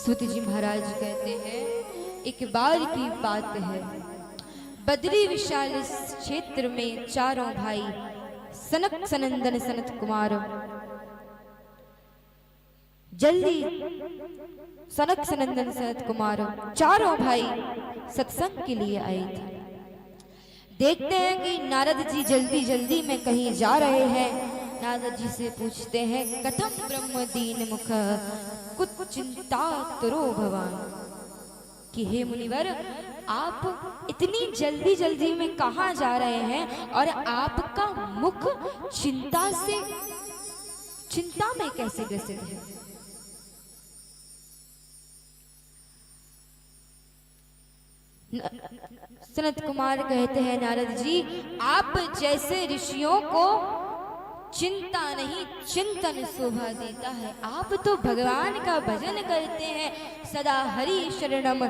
सूत जी महाराज कहते हैं, एक बार की बात है, बद्री विशाल क्षेत्र में चारों भाई सनक सनंदन सनत कुमार जल्दी सनक सनंदन सनत कुमार चारों भाई सत्संग के लिए आए थे। देखते हैं कि नारद जी जल्दी जल्दी में कहीं जा रहे हैं। नारद जी से पूछते हैं, कथम ब्रह्म दीन मुख कुछ चिंता तुरो भगवान, कि हे मुनिवर, आप इतनी जल्दी जल्दी में कहाँ जा रहे हैं और आपका मुख चिंता में कैसे ग्रसित है। सनत कुमार कहते हैं, नारद जी, आप जैसे ऋषियों को चिंता नहीं चिंतन शोभा देता है। आप तो भगवान का भजन करते हैं, सदा हरि शरणम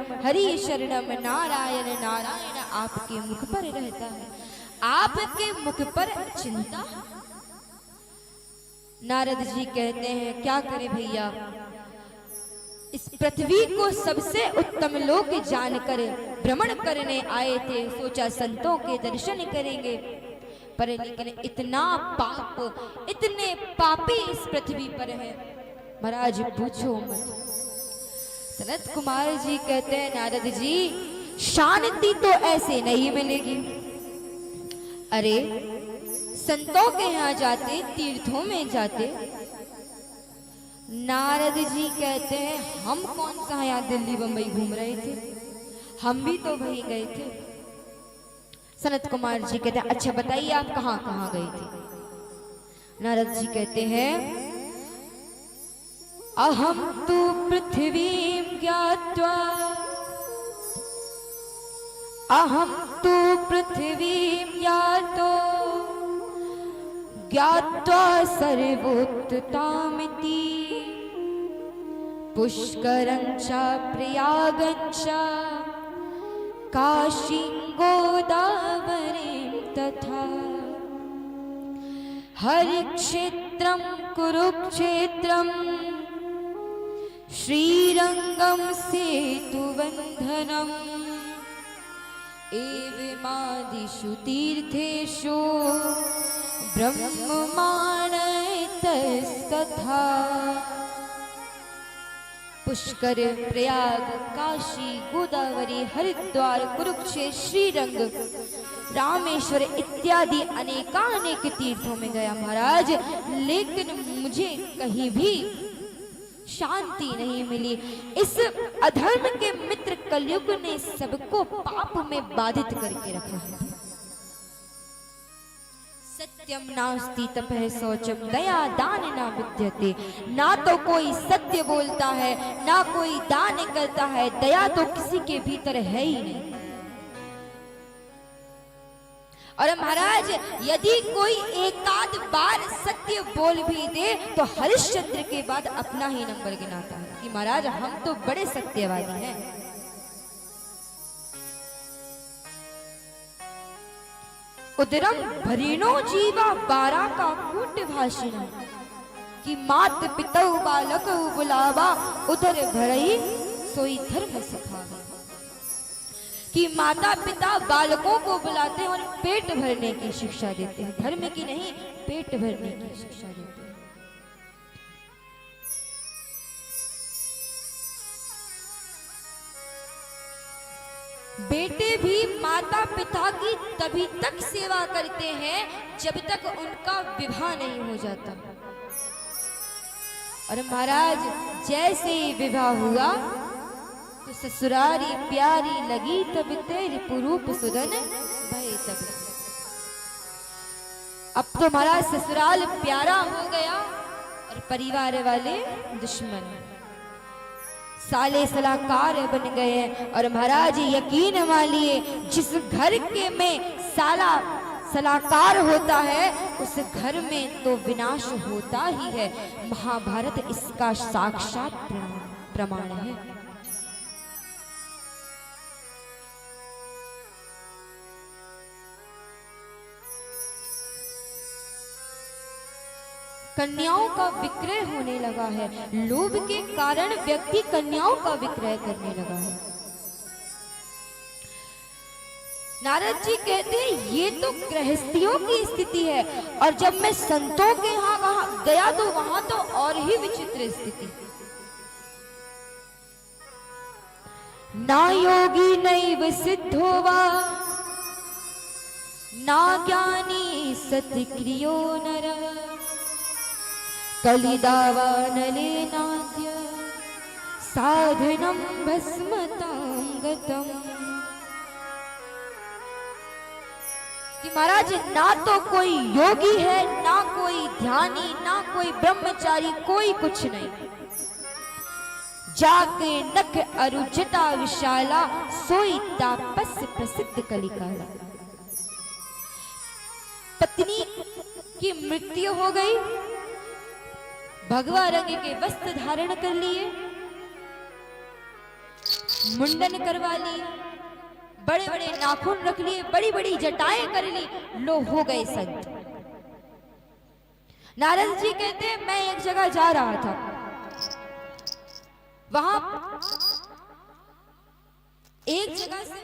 नारायण नारायण आपके मुख पर रहता है, आपके मुख पर चिंता। नारद जी कहते हैं, क्या करें भैया, इस पृथ्वी को सबसे उत्तम लोक जानकर भ्रमण करने आए थे। सोचा संतों के दर्शन करेंगे, पर लेकिन इतना पाप, इतने पापी इस पृथ्वी पर है, महाराज पूछो मत। सनत कुमार जी कहते हैं, नारद जी, शांति तो ऐसे नहीं मिलेगी। अरे संतों के यहाँ जाते, तीर्थों में जाते। नारद जी कहते हैं, हम कौन सा यहाँ दिल्ली बंबई घूम रहे थे, हम भी तो वहीं गए थे। सनत कुमार जी कहते हैं, अच्छा बताइए आप कहाँ कहाँ गए थे। नारद जी कहते हैं, अहम तु पृथ्वीं ज्ञात्वा, अहम तु पृथ्वीं ज्ञात्वा सर्वोत्ततामिति, पुष्करं च प्रयागं च काशीं गोदावरीं तथा, हरिक्षेत्रं कुरुक्षेत्रं श्रीरंगं सेतुबन्धनम्, एवमादिषु तीर्थेषु ब्रह्ममाणैतस्तथा। पुष्कर, प्रयाग, काशी, गोदावरी, हरिद्वार, कुरुक्षेत्र, श्रीरंग, रामेश्वर इत्यादि अनेकानेक तीर्थों में गया महाराज, लेकिन मुझे कहीं भी शांति नहीं मिली। इस अधर्म के मित्र कलयुग ने सबको पाप में बाधित करके रखा है। सत्यम नास्ति तपः शौचम दया दान ना विद्यते, ना तो कोई सत्य बोलता है, ना कोई दान करता है, दया तो किसी के भीतर है ही नहीं। और महाराज, यदि कोई एकाध बार सत्य बोल भी दे तो हरिश्चंद्र के बाद अपना ही नंबर गिनाता है कि महाराज हम तो बड़े सत्यवादी हैं। उदरम भरीणो जीवा बारा का कूट भाषिणा, कि मात पितौ बालक बुलावा, उदर भरई सोई धर्म सिखावा। कि माता पिता बालकों को बुलाते हैं और पेट भरने की शिक्षा देते हैं, धर्म की नहीं, पेट भरने की शिक्षा देते हैं। बेटे भी माता पिता की तभी तक सेवा करते हैं जब तक उनका विवाह नहीं हो जाता। और महाराज, जैसे ही विवाह हुआ तो ससुरारी प्यारी लगी, तब तेरे पुरूप सुदन भय तब। अब तो महाराज ससुराल प्यारा हो गया और परिवार वाले दुश्मन, साले सलाहकार बन गए। और महाराज यकीन मानिए, जिस घर के में साला सलाहकार होता है उस घर में तो विनाश होता ही है। महाभारत इसका साक्षात प्रमाण है। कन्याओं का विक्रय होने लगा है। लोभ के कारण व्यक्ति कन्याओं का विक्रय करने लगा है। नारद जी कहते हैं ये तो गृहस्थियों की स्थिति है, और जब मैं संतों के यहाँ गया तो वहां तो और ही विचित्र स्थिति। ना योगी नैव सिद्धो वा ना ज्ञानी सत्क्रियो नर कलिदावानलेनाद्य साधनं भस्मतां गतम्। कि महाराज ना तो कोई योगी है, ना कोई ध्यानी, ना कोई ब्रह्मचारी, कोई कुछ नहीं। जाके नख अरुजटा विशाला सोई तापस प्रसिद्ध कलिकाला। पत्नी की मृत्यु हो गई, भगवा रंग के वस्त्र धारण कर लिए, मुंडन करवा लिए, बड़े बड़े नाखून रख लिए, बड़ी बड़ी जटाएं कर ली, लो हो गए संत। नारद जी कहते हैं मैं एक जगह जा रहा था, वहां एक जगह से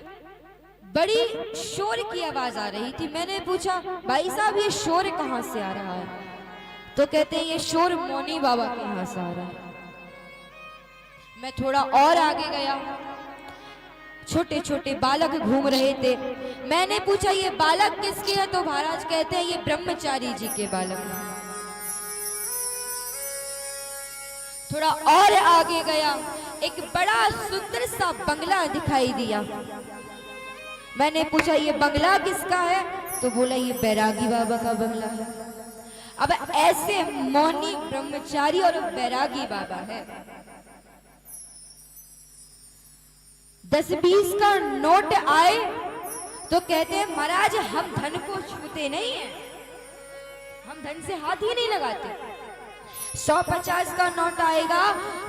बड़ी शोर की आवाज आ रही थी। मैंने पूछा भाई साहब ये शोर कहां से आ रहा है? तो कहते हैं ये शोर मौनी बाबा के यहां से आ रहा है। मैं थोड़ा और आगे गया, छोटे छोटे बालक घूम रहे थे। मैंने पूछा ये बालक किसके हैं? तो महाराज कहते हैं ये ब्रह्मचारी जी के बालक हैं। थोड़ा और आगे गया, एक बड़ा सुंदर सा बंगला दिखाई दिया। मैंने पूछा ये बंगला किसका है? तो बोला ये बैरागी बाबा का बंगला है। अब ऐसे मौनी ब्रह्मचारी और बैरागी बाबा है। 10-20 का नोट आए तो कहते हैं महाराज हम धन को छूते नहीं हैं, हम धन से हाथ ही नहीं लगाते। 100-50 का नोट आएगा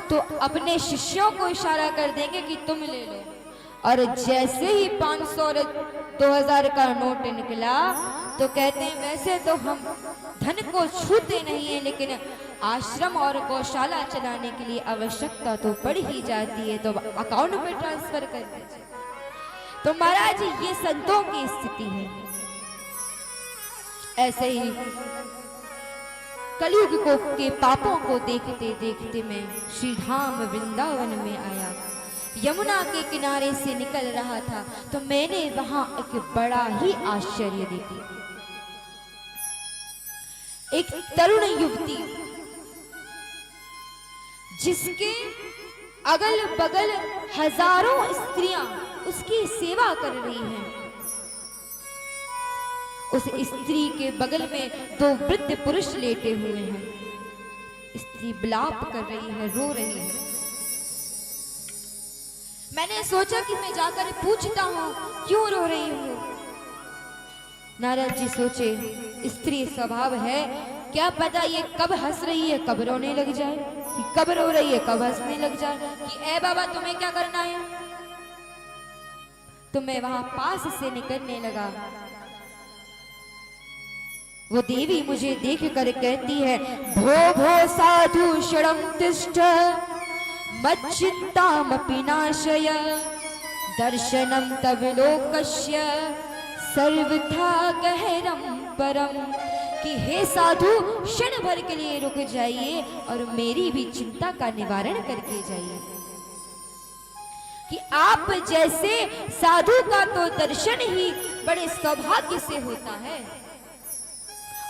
तो अपने शिष्यों को इशारा कर देंगे कि तुम ले लो, और जैसे ही 500 और 2000 का नोट निकला तो कहते हैं वैसे तो हम धन को छूते नहीं है, लेकिन आश्रम और गौशाला चलाने के लिए आवश्यकता तो पड़ ही जाती है, तो अकाउंट में ट्रांसफर कर दीजिए। तो महाराज ये संतों की स्थिति है। ऐसे ही कलयुग को के पापों को देखते देखते मैं श्री धाम वृंदावन में आया। यमुना के किनारे से निकल रहा था तो मैंने वहां एक बड़ा ही आश्चर्य देखा। एक तरुण युवती जिसके अगल बगल हजारों स्त्रियां उसकी सेवा कर रही हैं। उस स्त्री के बगल में 2 वृद्ध पुरुष लेटे हुए हैं। स्त्री विलाप कर रही है, रो रही है। मैंने सोचा कि मैं जाकर पूछता हूं क्यों रो रही हूं। नारद जी सोचे स्त्री स्वभाव है, क्या पता ये कब हंस रही है कब रोने लग जाए, कि कब रो रही है कब हंसने लग जाए, कि ए बाबा तुम्हें क्या करना है। तो मैं वहां पास से निकलने लगा। वो देवी मुझे देख कर कहती है भो भो साधु शरणं तिष्ठ मच्चिंतामपि नाशय दर्शनं तव लोकस्य सर्वथा गहरं परम। कि हे साधु क्षण भर के लिए रुक जाइए और मेरी भी चिंता का निवारण करके जाइए। कि आप जैसे साधु का तो दर्शन ही बड़े सौभाग्य से होता है,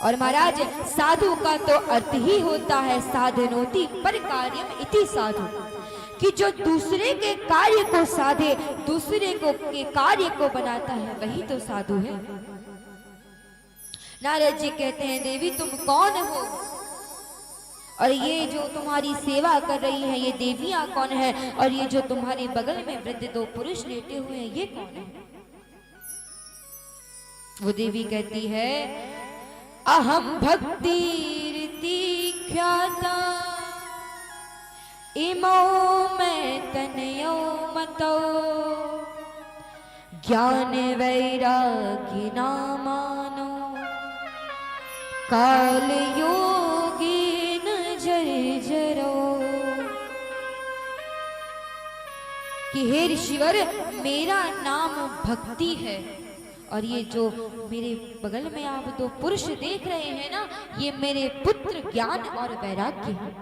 और महाराज साधु का तो अर्थ ही होता है साधनोति पर कार्यम इति साधु, कि जो दूसरे के कार्य को साधे, दूसरे को के कार्य को बनाता है, वही तो साधु है। नारद जी कहते हैं देवी तुम कौन हो, और ये जो तुम्हारी सेवा कर रही है ये देवियां कौन है, और ये जो तुम्हारे बगल में वृद्ध 2 पुरुष लेटे हुए हैं ये कौन है। वो देवी कहती है अहम भक्तिरिति ख्याता इमो मैं तनयो मतो ज्ञान वैरागी नामानो काल योगी कि हे ऋषिवर, मेरा नाम भक्ति है, और ये जो मेरे बगल में आप दो पुरुष देख रहे हैं ना, ये मेरे पुत्र ज्ञान और वैराग्य हैं।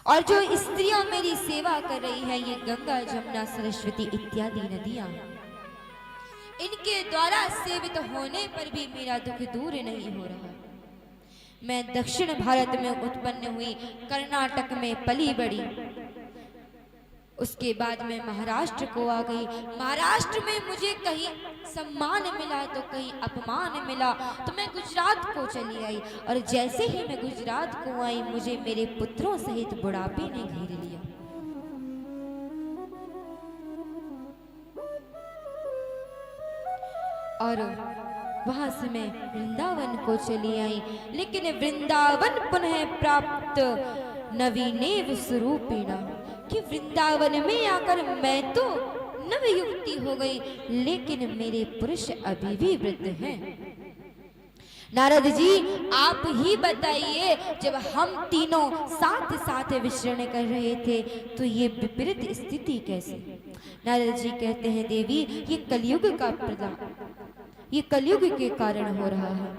और जो स्त्रियां मेरी सेवा कर रही हैं, ये गंगा, जमुना, सरस्वती इत्यादि नदियां हैं। इनके द्वारा सेवित होने पर भी मेरा दुख दूर नहीं हो रहा। मैं दक्षिण भारत में उत्पन्न हुई, कर्नाटक में पली बड़ी, उसके बाद मैं महाराष्ट्र को आ गई। महाराष्ट्र में मुझे कहीं सम्मान मिला तो कहीं अपमान मिला, तो मैं गुजरात को चली आई, और जैसे ही मैं गुजरात को आई, मुझे मेरे पुत्रों सहित बुढ़ापे ने घेर लिया। और वहां से मैं वृंदावन को चली आई, लेकिन वृंदावन पुनः प्राप्त नवीनेव स्वरूपिणा, कि वृंदावन में आकर मैं तो नवयुक्ति हो गई, लेकिन मेरे पुरुष अभी भी वृद्ध हैं। नारद जी, आप ही बताइए, जब हम तीनों साथ साथ विचरण कर रहे थे तो ये विपरीत स्थिति कैसे? नारद जी कहते हैं, देवी, ये कलयुग का प्रताप, ये कलयुग के कारण हो रहा है।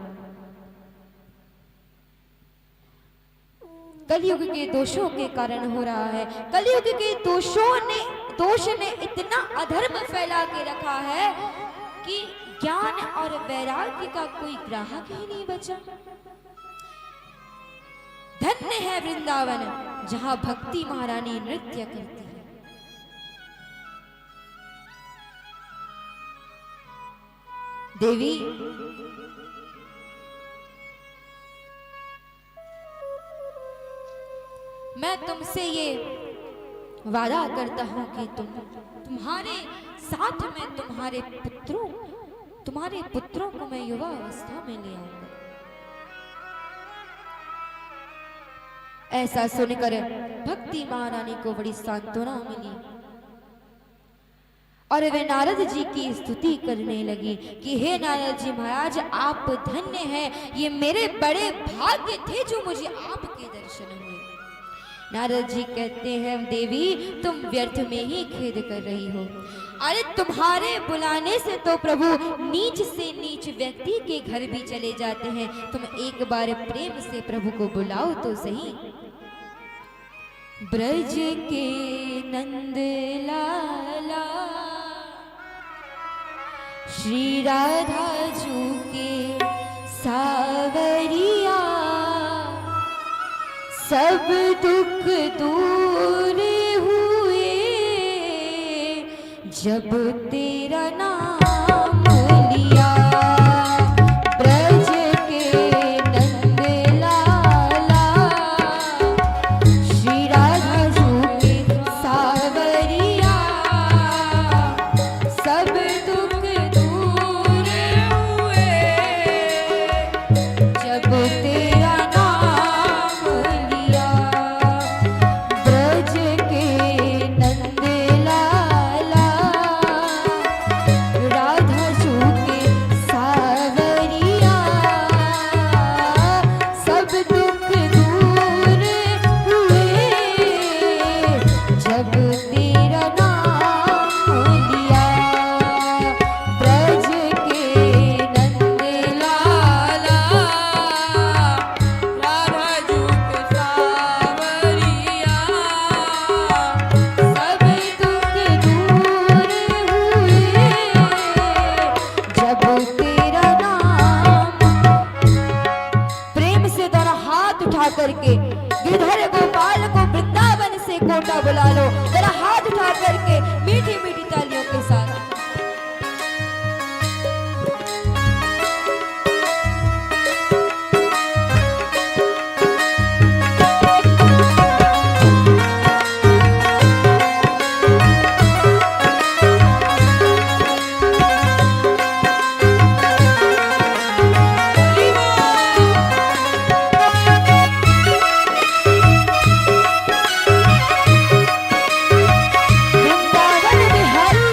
कलयुग के दोषों के कारण हो रहा है। कलयुग के दोष ने इतना अधर्म फैला के रखा है कि ज्ञान और वैराग्य का कोई ग्राहक ही नहीं बचा। धन्य है वृंदावन, जहां भक्ति महारानी नृत्य करती है। देवी, मैं तुमसे ये वादा करता हूं कि तुम्हारे साथ में तुम्हारे पुत्रों को मैं युवा अवस्था में ले आऊंगा। ऐसा सुनकर भक्ति महारानी को बड़ी सांत्वना मिली, और वे नारद जी की स्तुति करने लगी कि हे नारद जी महाराज, आप धन्य हैं, ये मेरे बड़े भाग्य थे जो मुझे आपके दर्शन हुए। नारद जी कहते हैं, देवी, तुम व्यर्थ में ही खेद कर रही हो। अरे तुम्हारे बुलाने से तो प्रभु नीच से नीच व्यक्ति के घर भी चले जाते हैं। तुम एक बार प्रेम से प्रभु को बुलाओ तो सही। ब्रज के नंद लाला श्री राधा जू के सावरिया, सब दुख दूर हुए जब तेरा नाम लिया। ब्रज के नंद लाला श्री राधा जू के सावरिया, सब दुख दूर हुए जब तेरा नाम लिया। ब्रज के नंद लाला राधा जू के सावरिया, सब दुख दूर हुए जब तेरा नाम लिया। ब्रज के नंद लाला राधा जू के सावरिया, सब दुख दूर हुए जब तेरा नाम। प्रेम से दोनों हाथ उठा करके गिरधर गोपाल को वृंदावन से कोटा बुला लो। जरा हाथ उठा करके मीठी मीठी तालियों के साथ। वृंदावन बिहारी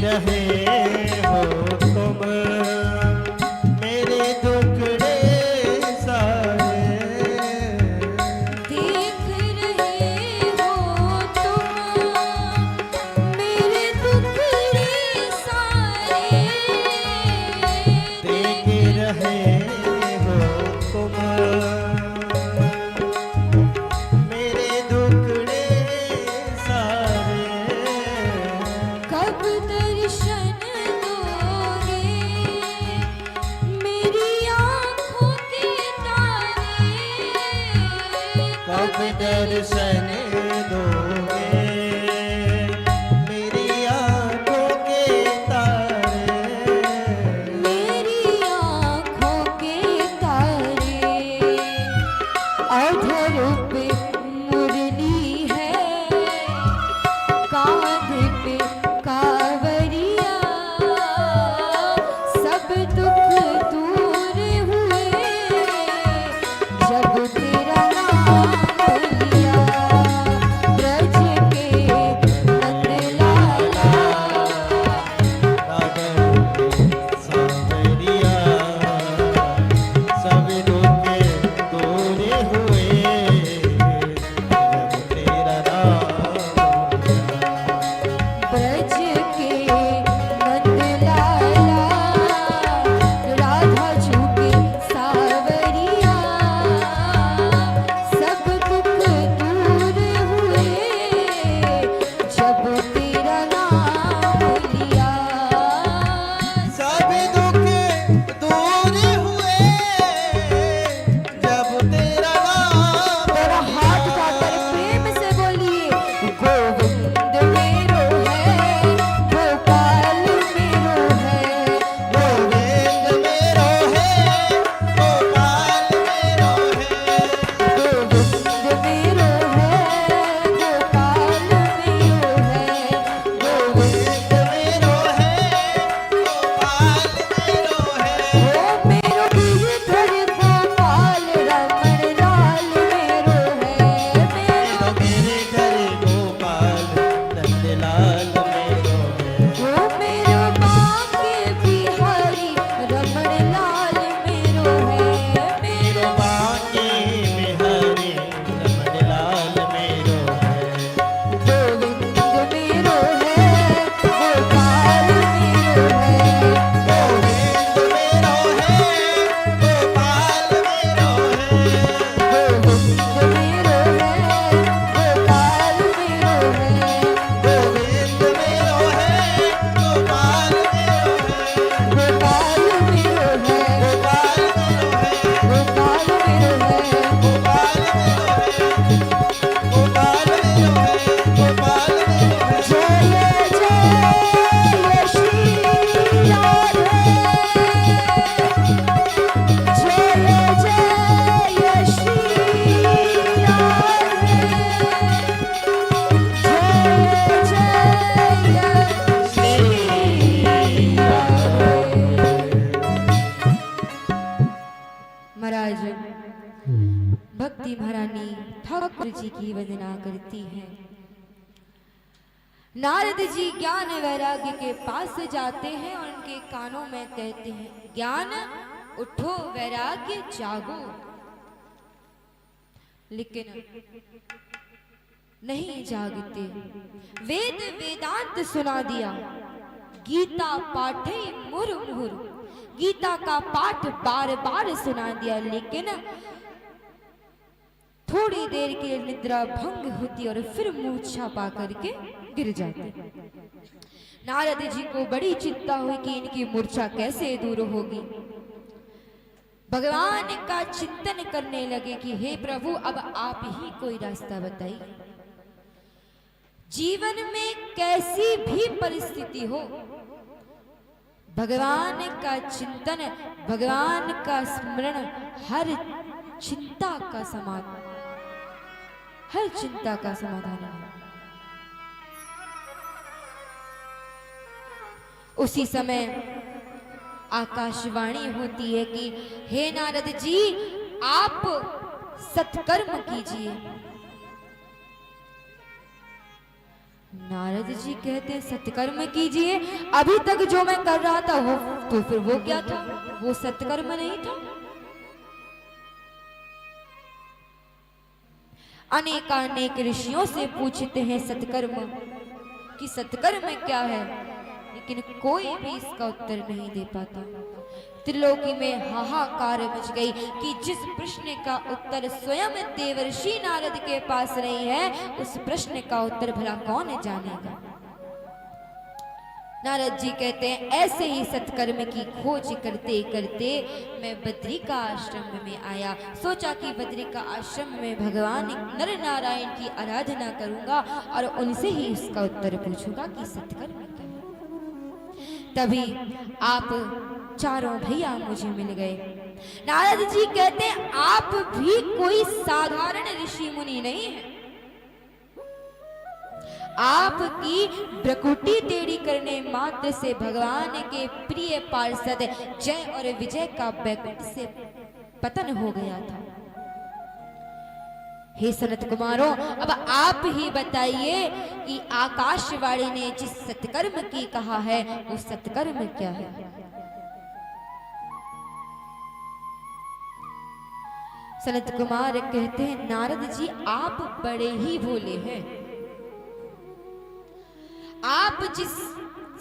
रहे हो तुम मेरे दुखड़े सारे, देख रहे हो तुम मेरे दुखड़े सारे, देख रहे हो तुम मेरे दुखड़े सारे। कब दर्शन दोगे मेरी आँखों के तारे, कब दर्शन दोगे मेरी आँखों के तारे, मेरी आँखों के तारे। अधर पे मुरली है, कांधे पे कांवरिया, सब दुख दूर हुए जब तेरा नाम लिया। ब्रज के नंदलाला, सांवरिया, सब दुख दूर हुए जब तेरा नाम ब्रज के नंदलाला, राधा झूके सावरिया, सब दुख दूर हुए जब तेरा नाम लिया। सब दुख दूर हुए जब तेरा नाम मेरा हाथ उठाकर प्रेम से बोलिए, गोविंद मेरो है, गोपाल मेरो है, गोविंद मेरो है, गोपाल मेरो है, गोविंद मेरो है, गोपाल मेरो है, गोविंद मेरो है, गोपाल मेरो है। ओ मेरो गिरधर गोपाल रमण लाल मेरो है, मेरो मेरे घर गोपाल नंदलाल मेरो है, ओ मेरो बांके बिहारी रमण लाल मेरो है, मेरो बांके बिहारी रमणलाल मेरो है। गोविंद मेरो है, गोपाल मेरो है, गोविंद मेरो है, गोपाल मेरो है, गोविंद मेरो है, गोपाल मेरो है, गोविंद मेरो है, गोपाल मेरो है, गोपाल मेरो है, गोपाल मेरो है, गोपाल मेरो है, गोपाल मेरो है, गोपाल मेरो है, गोपाल मेरो है। जय जय श्री राधे, जय जय श्री राधे, जय जय श्री राधे। महाराज भक्ति महारानी ठाकुर जी की वंदना करती है। नारद जी ज्ञान वैराग्य के पास जाते हैं और उनके कानों में कहते हैं, ज्ञान उठो, वैराग्य जागो। लेकिन नहीं जागते। वेद वेदांत सुना दिया, गीता पाठे मुर मुर, गीता का पाठ बार बार सुना दिया, लेकिन थोड़ी देर के लिए निद्रा भंग होती और फिर मूर्छा पा करके गिर जाते। नारद जी को बड़ी चिंता हुई कि इनकी मूर्छा कैसे दूर होगी। भगवान का चिंतन करने लगे कि हे प्रभु, अब आप ही कोई रास्ता बताइए। जीवन में कैसी भी परिस्थिति हो, भगवान का चिंतन, भगवान का स्मरण हर चिंता का समाधान, हर चिंता का समाधान है। उसी समय आकाशवाणी होती है कि हे नारद जी, आप सत्कर्म कीजिए। नारद जी कहते हैं सत्कर्म कीजिए, अभी तक जो मैं कर रहा था वो तो फिर वो क्या था, वो सत्कर्म नहीं था। अनेकानेक ऋषियों से पूछते हैं सत्कर्म कि सत्कर्म क्या है, लेकिन कोई भी इसका उत्तर नहीं दे पाता। त्रिलोकी में हाहाकार मच गई कि जिस प्रश्न का उत्तर स्वयं देवर्षि नारद के पास नहीं है, उस प्रश्न का उत्तर भला कौन जानेगा। नारद जी कहते हैं ऐसे ही सत्कर्म की खोज करते करते मैं बद्री का आश्रम में आया। सोचा कि बद्री का आश्रम में भगवान नर नारायण की आराधना करूंगा और उनसे ही इसका उत्तर पूछूंगा कि सत्कर्म क्या है। तभी आप चारों भैया मुझे मिल गए। नारद जी कहते हैं आप भी कोई साधारण ऋषि मुनि नहीं है, आपकी भ्रकुटी टेढ़ी करने मात्र से भगवान के प्रिय पार्षद जय और विजय का बैकुंठ से पतन हो गया था। हे सनत कुमारों, अब आप ही बताइए कि आकाशवाणी ने जिस सत्कर्म की कहा है वो सत्कर्म क्या है। सनत कुमार कहते हैं नारद जी आप बड़े ही भोले हैं, आप जिस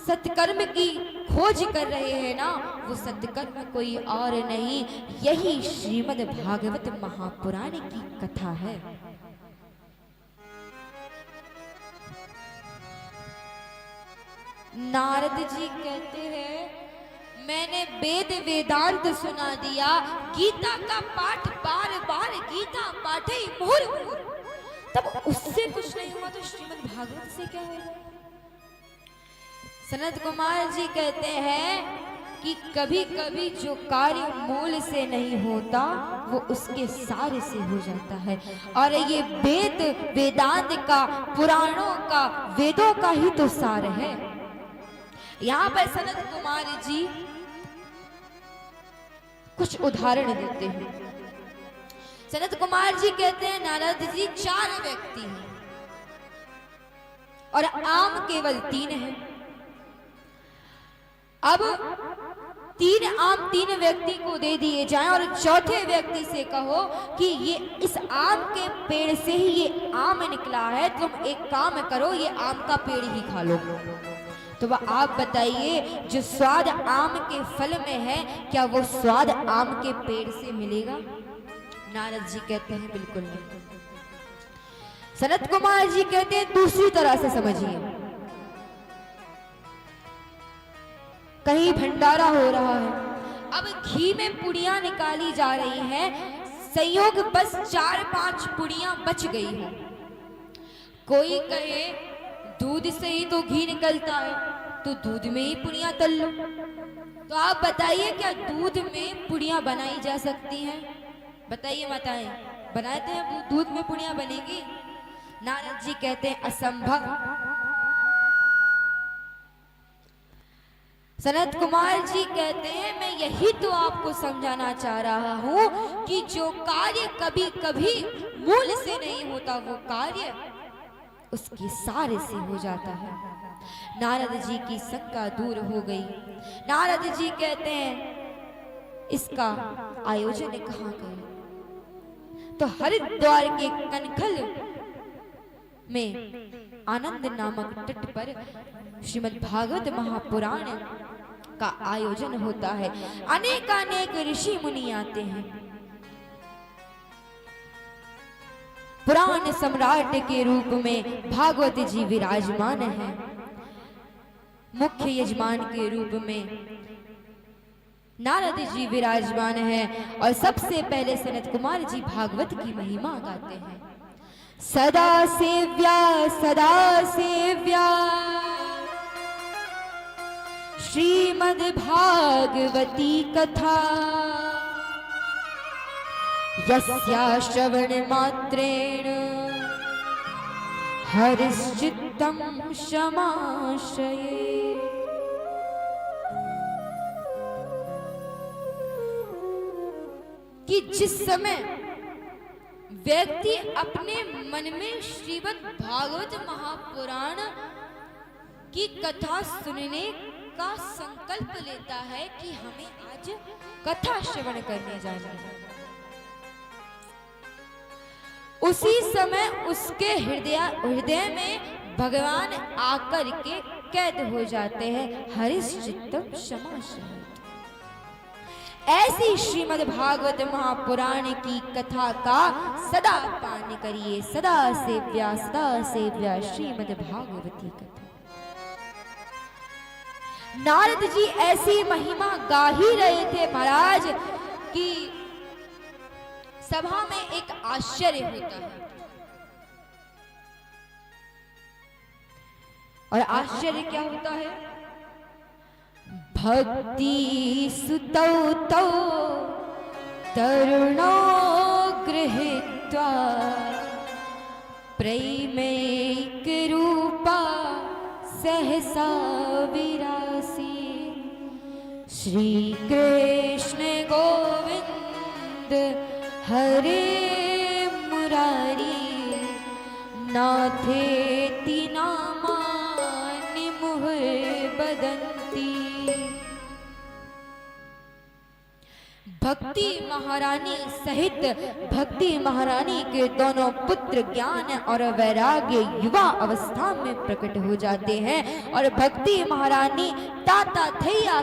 सत्कर्म की खोज कर रहे हैं ना, वो सत्कर्म कोई और नहीं, यही श्रीमद् भागवत महापुराण की कथा है। नारद जी कहते हैं मैंने वेद वेदांत सुना दिया, गीता का पाठ बार बार गीता पाठे मुहुर मुहुर, तब उससे कुछ नहीं हुआ तो श्रीमद् भागवत से क्या होगा। सनत कुमार जी कहते हैं कि कभी कभी जो कार्य मूल से नहीं होता वो उसके सार से हो जाता है, और ये वेद वेदांत का पुराणों का वेदों का ही तो सार है। यहाँ पर सनत कुमार जी कुछ उदाहरण देते हैं। सनत कुमार जी कहते हैं नारद जी 4 व्यक्ति हैं और आम केवल 3 हैं। अब 3 आम 3 व्यक्ति को दे दिए जाएं और चौथे व्यक्ति से कहो कि ये इस आम के पेड़ से ही ये आम निकला है, तुम एक काम करो ये आम का पेड़ ही खा लो। तो वह आप बताइए जो स्वाद आम के फल में है क्या वो स्वाद आम के पेड़ से मिलेगा। नारद जी कहते हैं बिल्कुल नहीं। सनत कुमार जी कहते हैं दूसरी तरह से समझिए, कहीं भंडारा हो रहा है, अब घी में पुड़ियां निकाली जा रही हैं, संयोग बस 4-5 पुड़ियां बच गई हैं। कोई कहे दूध से ही तो घी निकलता है तो दूध में ही पुड़ियां तल लो। तो आप बताइए क्या दूध में पुड़ियां बनाई जा सकती हैं? बताइए माताएं, बनाते हैं दूध में पुड़ियां बनेगी? नारद जी कहते हैं असंभव। सनत कुमार जी कहते हैं मैं यही तो आपको समझाना चाह रहा हूं कि जो कार्य कभी कभी मूल से नहीं होता वो कार्य उसके सारे से हो जाता है। नारद जी की शंका दूर हो गई। नारद जी कहते हैं इसका आयोजन कहाँ करें? तो हरिद्वार के कनखल में आनंद नामक तट पर श्रीमद् भागवत महापुराण का आयोजन होता है। अनेकानेक ऋषि मुनि आते हैं। पुराण सम्राट के रूप में भागवत जी विराजमान हैं। मुख्य यजमान के रूप में नारद जी विराजमान हैं और सबसे पहले सनत कुमार जी भागवत की महिमा गाते हैं। सदा सेव्या श्रीमद् भागवती कथा, यस्या श्रवण मात्रेण हरिश्चित्तं शमाशये। कि जिस समय व्यक्ति अपने मन में श्रीमद् भागवत महापुराण की कथा सुनने का संकल्प लेता है कि हमें आज कथा श्रवण करने जाना है। उसी समय उसके हृदय में भगवान आकर के कैद हो जाते हैं। हरिश्चित्तम क्षमाशील। ऐसी श्रीमद् भागवत महापुराण की कथा का सदा पान करिए। सदा सेव्या श्रीमद् भागवती कथा। नारद जी ऐसी महिमा गा ही रहे थे महाराज कि सभा में एक आश्चर्य होता है। और आश्चर्य क्या होता है? भक्ति सुतौ तौ तरुणो गृहीत्वा प्रेमैक रूपा सहसा विरासी। श्री कृष्ण गोविंद हरे मुरारी नाथेति नामानि मुहुर् बदन्ति। भक्ति महारानी सहित भक्ति महारानी के दोनों पुत्र ज्ञान और वैराग्य युवा अवस्था में प्रकट हो जाते हैं और भक्ति महारानी ताता थैया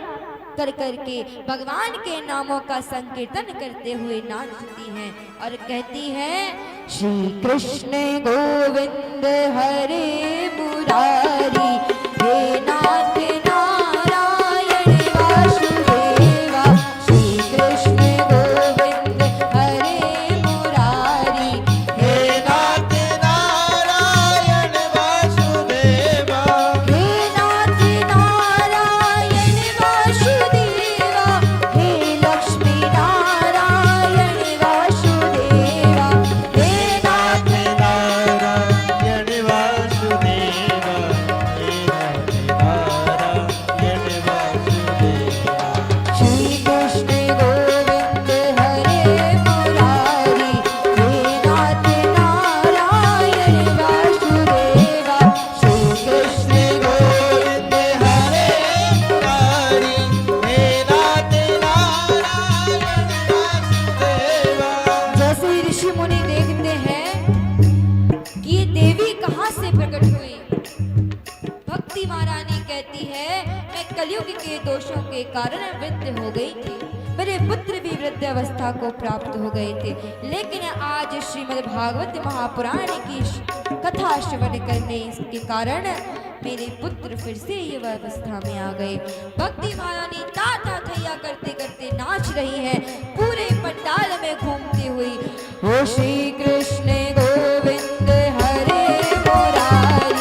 कर करके भगवान के नामों का संकीर्तन करते हुए नाचती हैं और कहती हैं श्री कृष्ण गोविंद हरे मुरारी हे नाथ नारायण वासुदेवा। श्री कृष्ण गोविंद हरे मुरारी हे नाथ नारायण वासुदेवा। हे नाथ नारायण वासुदेवा। हे लक्ष्मी नारायण वासुदेवा। हे नाथ नारायण वासुदेवा। हे नाथ नारायण वासुदेवा। श्री कृष्ण गोविंद हरे मुरारी हे नाथ नारायण वासुदेवा। श्री कृष्ण गोविंद हरे मुरारी हे नाथ नारायण वासुदेवा। जैसे ऋषि मुनि देखते हैं कि ये देवी कहाँ से प्रकट हुई। भक्ति महारानी कहती है मैं कलयुग के दोषों के कारण वृद्ध हो गई थी। मेरे पुत्र भी वृद्ध अवस्था को प्राप्त हो गए थे, लेकिन आज श्रीमद् भागवत महापुराण की कथा श्रवण करने के कारण मेरे पुत्र फिर से युवा अवस्था में आ गए। भक्ति महारानी ताता थैया करते करते नाच रही है, पूरे पंडाल में घूमती हुई। ओ श्री कृष्ण गोविंद हरे मुरारी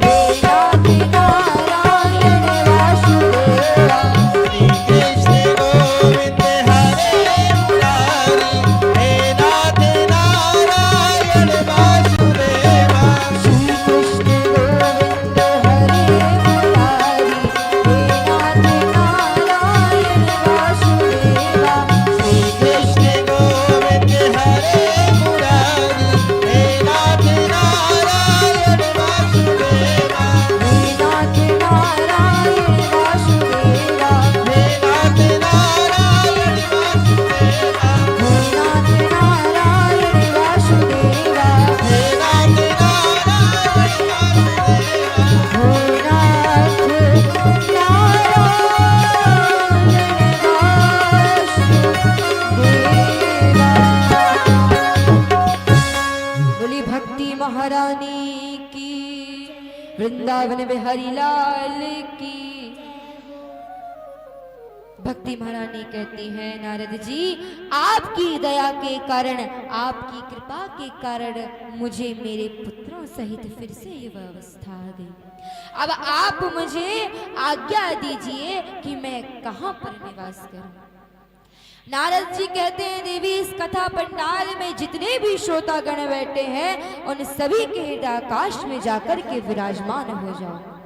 हे नाथ नारायण वासुदेवा। श्री कृष्ण गोविंद हरे मुरारी हे नाथ नारायण वासुदेवा। श्री कृष्ण गोविंद हरे मुरारी हे नाथ नारायण वासुदेवा। श्री कृष्ण गोविंद हरे मुरारी हे नाथ नारायण वासुदेवा। हे नाथ नारायण वासुदेवा। हे नाथ नारायण वासुदेवा। हे नाथ नारायण वासुदेवा। हे नाथ नारायण बोली भक्ति महारानी की, वृंदावन बिहारी लाल की। भक्ति महारानी कहती है नारद जी आपकी दया के कारण आपकी कृपा के कारण मुझे मेरे पुत्रों सहित फिर से युवा अवस्था आ गई। अब आप मुझे आज्ञा दीजिए कि मैं कहाँ पर निवास करूं। नारद जी कहते हैं देवी इस कथा पंडाल में जितने भी श्रोतागण बैठे हैं उन सभी के हृदय आकाश में जाकर के विराजमान हो जाओ।